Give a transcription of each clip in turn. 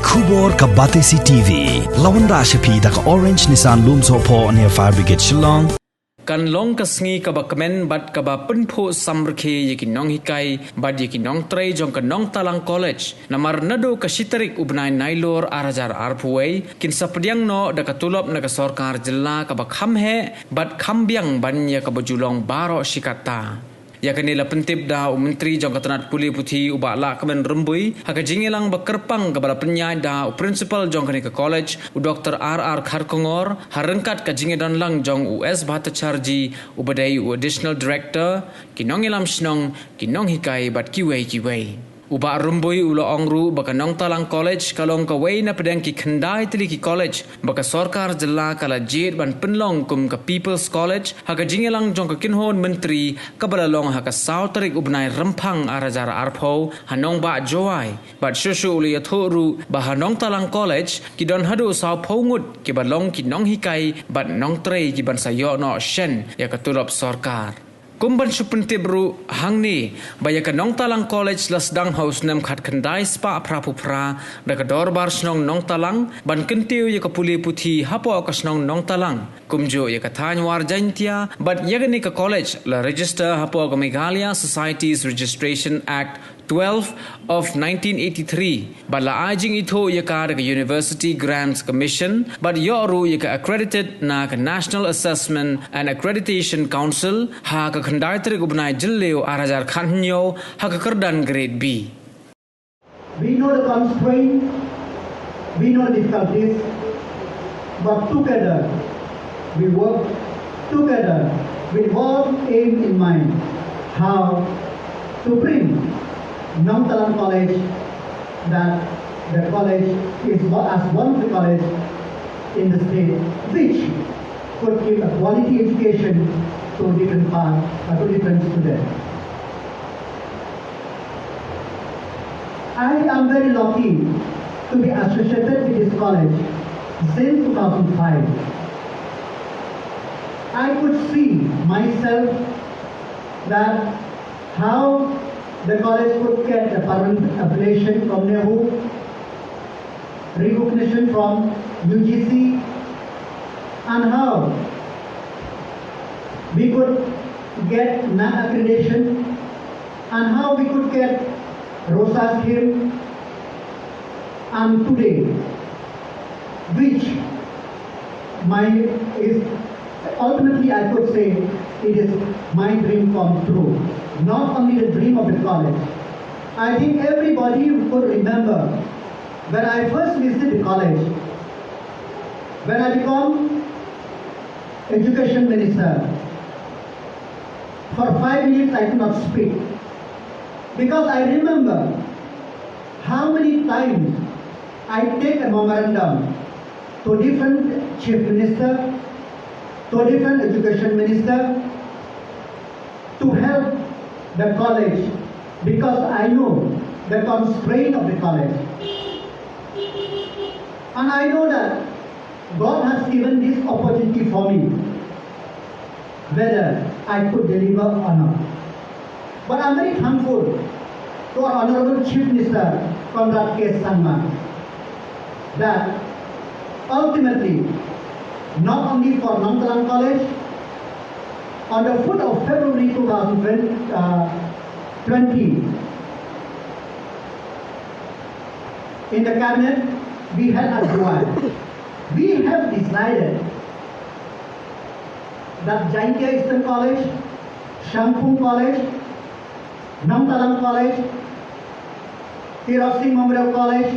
Kubor ka Batesi TV. Lawan Rashapi da ka Orange Nissan Loom Sopo near Fire Brigade Shillong. Kan long kasngi kaba kemen bat kaba penpo samrke yeki Nonghikai bat yeki Nongtrei jong ka Nongtalang College namar Naduh ka Tarik ubnai Nailur arajar arpuwei kin sapdiang no da ka Tulop na ka Sorkar jilla kaba khamhe bat khambiang banya kaba julong baro shikata. Ya kanila pentip da Menteri jong katanat puli puthi uba la kemen rembui haka jingelang bakerpang kabala penyai da principal jong kani ka college u Dr. R.R. Kharkongor harengkat ka jingedon lang jong US Bhattacharji ubadai u additional director kinongilam snong kinonghikai bat kiwei uba rembui ulo ongru baka Nongtalang College kalong ka wei na pedang ki khandai tili ki college baka Sorkar jilla kala jit ban penlong kum ka People's College haka jingelang jong ka kinhon menteri kabala long haka Tarik ubnai rempang arajar arpo hanong ba joai bat shushu uli athoru bah Nongtalang College ki don hadu saw pongut ki balong ki Nonghikai bat Nongtrei ki ban sayo no shen ya ka Tulop Sorkar kumban supente bru hangni baya ka Nongtalang College lasdang house nem khat khandai spa prapupra da ka dorbar snong Nongtalang ban kentiu ya ka puli puthi hapo ka snong Nongtalang kumjo ya ka thanwar jaintia but yagani ka college la register hapo ka Meghalaya Societies Registration Act 12 of 1983 but la ajing ito yaka ka University Grants Commission but yoru yaka accredited na ka National Assessment and Accreditation Council ha ka khandai tarik ubnai jilleo arajar khanyo ha ka kardan grade B. We know the constraint, we know the difficulties, but together we work together with one aim in mind, how to bring Nongtalang College, that the college is as one of the college in the state which could give a quality education to different students. I am very lucky to be associated with this college since 2005. I could see myself that how the college could get a permanent affiliation from Naduh, recognition from UGC, and how we could get NAC accreditation, and how we could get ROSA scheme, and today, which is ultimately I could say it is my dream come true. Not only the dream of the college. I think everybody could remember when I first visited the college, when I became education minister. For 5 minutes I could not speak because I remember how many times I take a memorandum to different chief minister, to different education minister to help the college because I know the constraint of the college. And I know that God has given this opportunity for me, whether I could deliver or not. But I'm very thankful to our Honorable Chief Minister, Conrad K. Sangma, that ultimately, not only for Nongtalang College, on the 4th of February 2020, in the cabinet, we had a we have decided that Jaintia Eastern College, Shampung College, Nongtalang College, Tirop Singh Memorial College,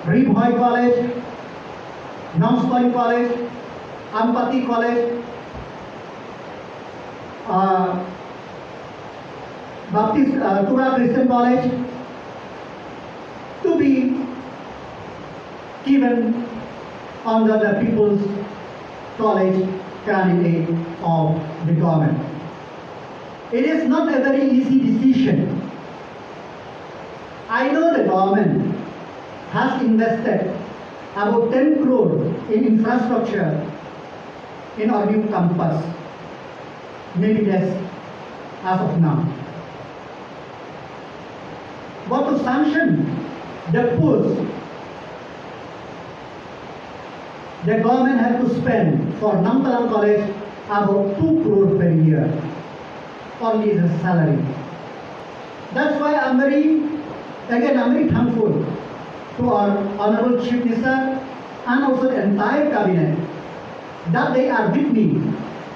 Ribhoi College, Nongstoy College, Ampati College, Baptist Tura Christian College to be given under the People's College candidate of the government. It is not a very easy decision. I know the government has invested about 10 crore in infrastructure in our new campus. Maybe less as of now. But to sanction the post the government have to spend for Nongtalang College about 2 crore per year, only the salary. That's why I'm very thankful to our Honorable Chief Minister and also the entire cabinet that they are with me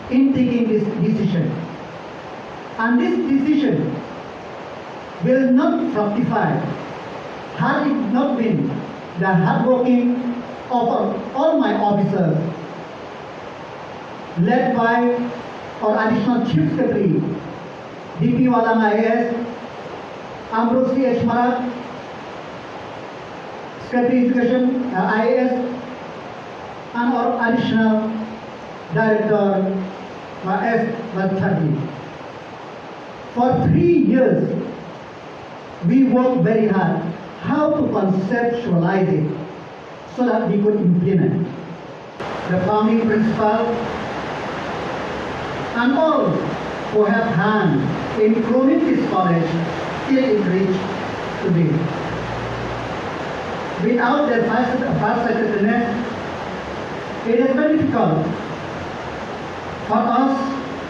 in taking this decision. And this decision will not fructify had it not been the hard working of all my officers, led by our Additional Chief Secretary, DP Walang IAS, Ambrosi H. Marat, Secretary Education IAS, and our Additional Director S. Valchadi. For 3 years, we worked very hard how to conceptualize it so that we could implement. The founding principal and all who have hand in growing this college till it reached today. Without their farsightedness, it is very difficult for us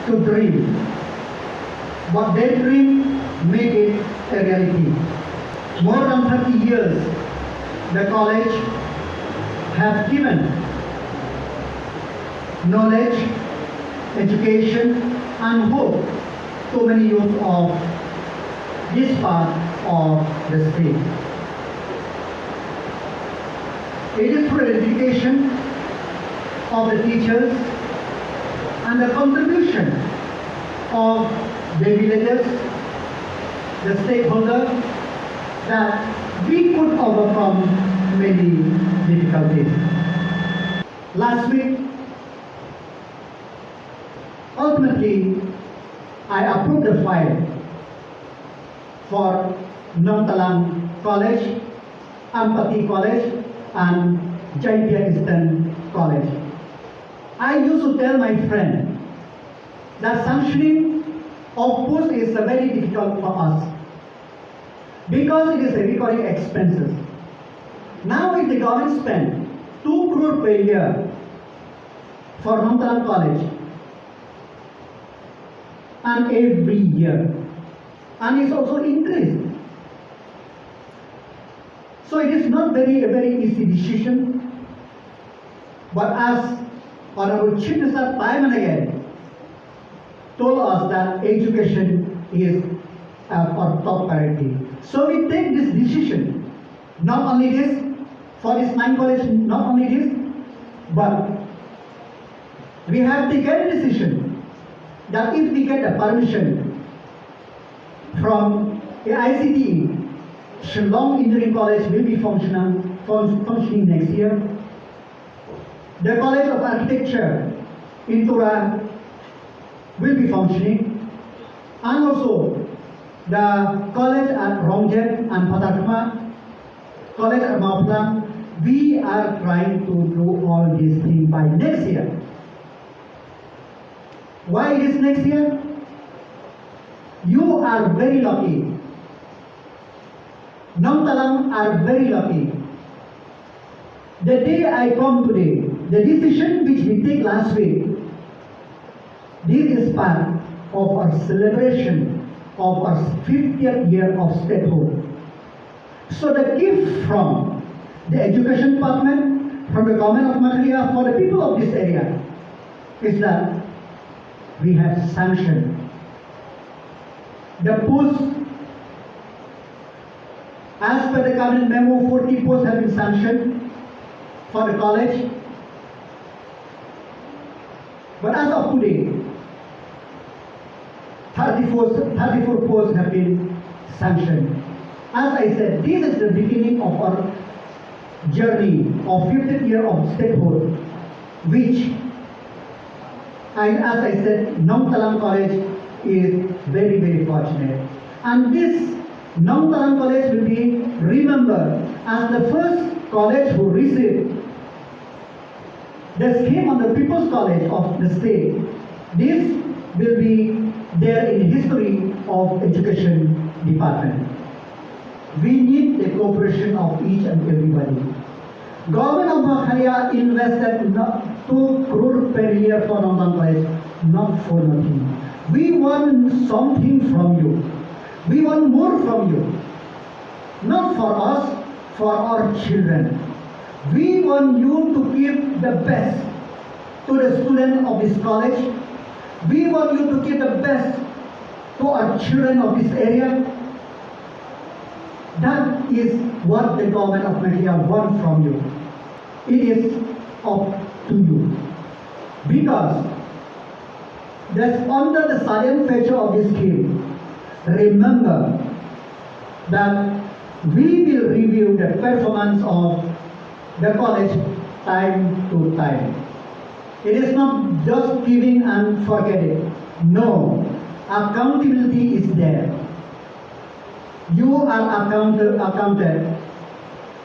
to dream. But their dream made it a reality. More than 30 years, the college have given knowledge, education, and hope to many youth of this part of the state. It is through the dedication of the teachers and the contribution of the villagers, the stakeholders, that we could overcome many difficulties. Last week, ultimately, I approved the file for Nongtalang College, Ampati College, and Jaipia Eastern College. I used to tell my friend that sanctioning of post is very difficult for us because it is a recurring expenses. Now if the government spend 2 crore per year for Nongtalang College and every year, and it's also increased. So it is not a very easy decision, but as Honorable Chief Minister time and again told us that education is our top priority. So we take this decision, not only this, for this 9 colleges, not only this, but we have taken a decision that if we get the permission from the ICTE, Shillong Engineering College will be functioning next year. The College of Architecture in Tura will be functioning, and also the College at Rongjet and Patatma, College at Mauplang. We are trying to do all these things by next year. Why is next year? You are very lucky. Nongtalang are very lucky. The day I come today, the decision which we take last week, this is part of our celebration of our 50th year of statehood. So the gift from the education department, from the government of Madhya for the people of this area is that we have sanctioned the posts. As per the cabinet memo, 40 posts have been sanctioned for the college. But as of today, 34 posts have been sanctioned. As I said, this is the beginning of our journey of 50th year of statehood, which, as I said, Nongtalang College is very, very fortunate. And this Nongtalang College will be remembered as the first college who received the scheme on the People's College of the state. This will be there in the history of education department. We need the cooperation of each and everybody. Government of Meghalaya invested 2 crore per year for Nongtalang College, not for nothing. We want something from you. We want more from you. Not for us, for our children. We want you to give the best to the students of this college. We want you to give the best to our children of this area. That is what the government of Meghalaya wants from you. It is up to you. Because that's under the silent feature of this scheme. Remember that we will review the performance of the college time to time. It is not just giving and forgetting. No, accountability is there. You are accounted.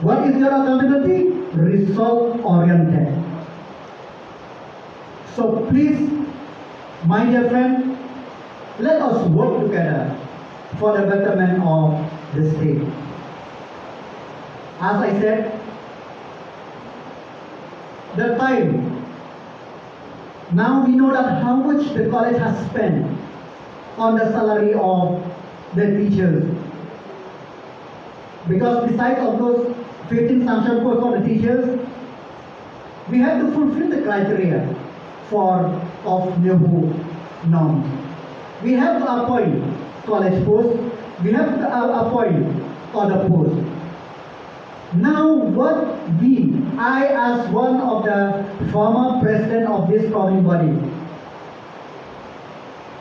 What is your accountability? Result oriented. So please, my dear friend, let us work together for the betterment of the state. As I said, the time. Now we know that how much the college has spent on the salary of the teachers. Because besides of those 15 sanction posts for the teachers, we have to fulfill the criteria of Naduh norms. We have to appoint college posts, we have to appoint other posts. Now I as one of the former president of this governing body,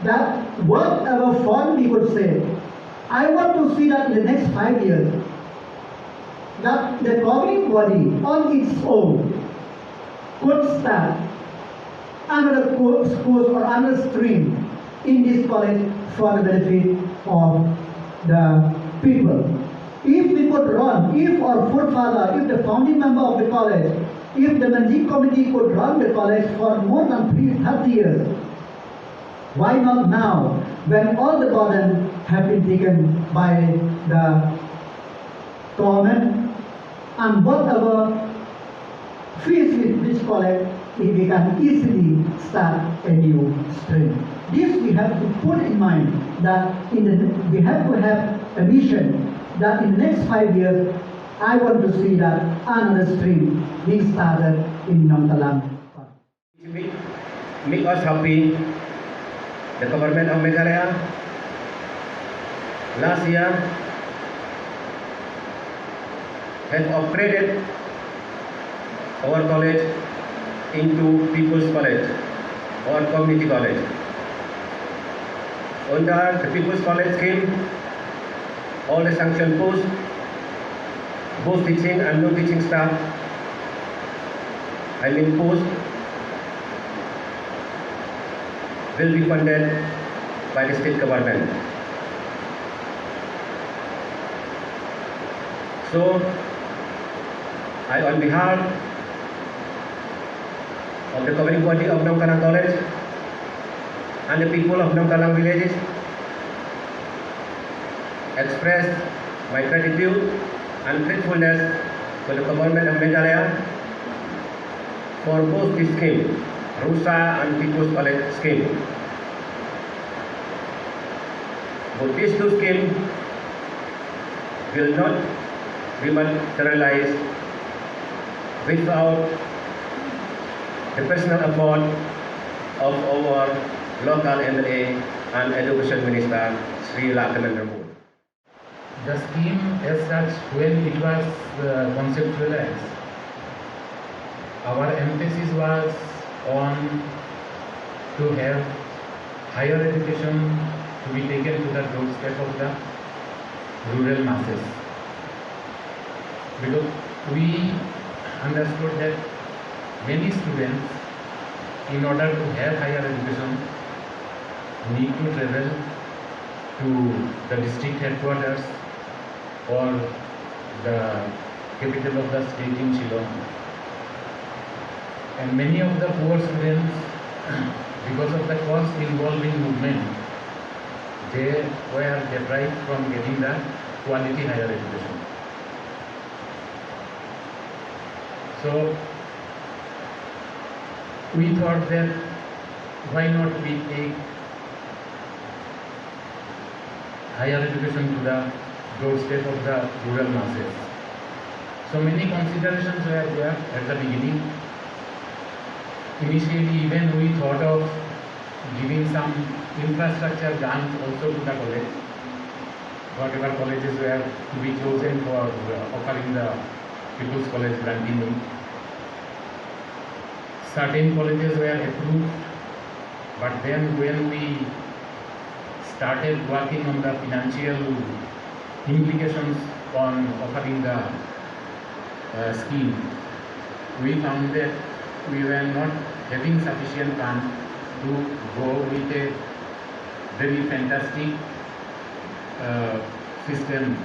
that whatever fund we could save, I want to see that in the next 5 years, that the governing body on its own could start another course or another stream in this college for the benefit of the people. If we could run, if our forefather, if the founding member of the college, if the managing committee could run the college for more than 30 years, why not now, when all the burden have been taken by the government, and whatever fees with this college, we can easily start a new stream. This we have to put in mind, that we have to have a vision that in the next 5 years, I want to see that another stream being started in Nongtalang. Make us happy. The government of Meghalaya last year has upgraded our college into People's College or Community College. Under the People's College scheme, all the sanctioned posts, both teaching and non-teaching staff, posts, will be funded by the state government. So, on behalf of the governing body of Nongtalang College and the people of Nongtalang villages, express my gratitude and gratefulness to the government of Meghalaya for both this scheme, Rusa and People's College scheme. But these two schemes will not be materialized without the personal effort of our local MLA and Education Minister, Sri Lakshman. The scheme as such, when it was conceptualized, our emphasis was on to have higher education to be taken to the doorstep of the rural masses. Because we understood that many students, in order to have higher education, need to travel to the district headquarters or the capital of the state in Shillong. And many of the poor students, because of the cost involved in movement, they were deprived from getting the quality higher education. So we thought that why not we take higher education to the doorstep of the rural masses. So many considerations were there at the beginning. Initially, even we thought of giving some infrastructure grants also to the college. Whatever colleges were to be chosen for offering the People's College granting. Certain colleges were approved, but then when we started working on the financial implications on offering the scheme, we found that we were not having sufficient funds to go with a very fantastic system.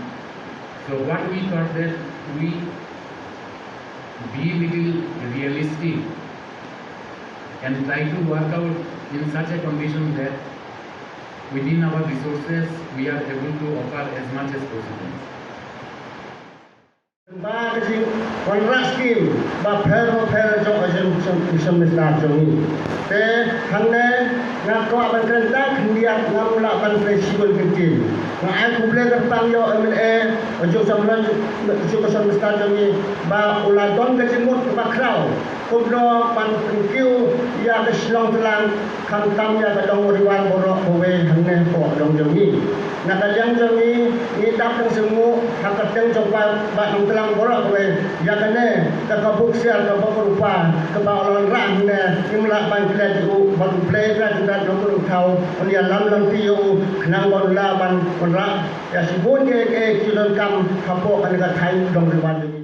So what we thought that we be little realistic and try to work out in such a condition that within our resources we are able to offer as much as possible. Ba cái gì còn ra scheme ba phê cho dân Mr. Johnny thế hàng này ngã có ban kerja khniat ngam la ban flexible kecil ngã ai kumple kertang yo MLA ojo samlan jo Mr. Johnny ba ulah don ke jimut ba krau kubro ban kiu ya ke Nongtalang khang tam ya ke dong riwan borok kowe hàng này ko dong Johnny nak kalian Johnny ni tak teng semu hak teng coba ba Nongtalang borok kowe ya kene ke kabuk sial ke berupa ke balon ram ne imla ban kle ju ban play ra ju dan nomor thau dia lam tiu khnang bon la ban ra ya sibun ke kilon kam kapok kan ka thai dong riwan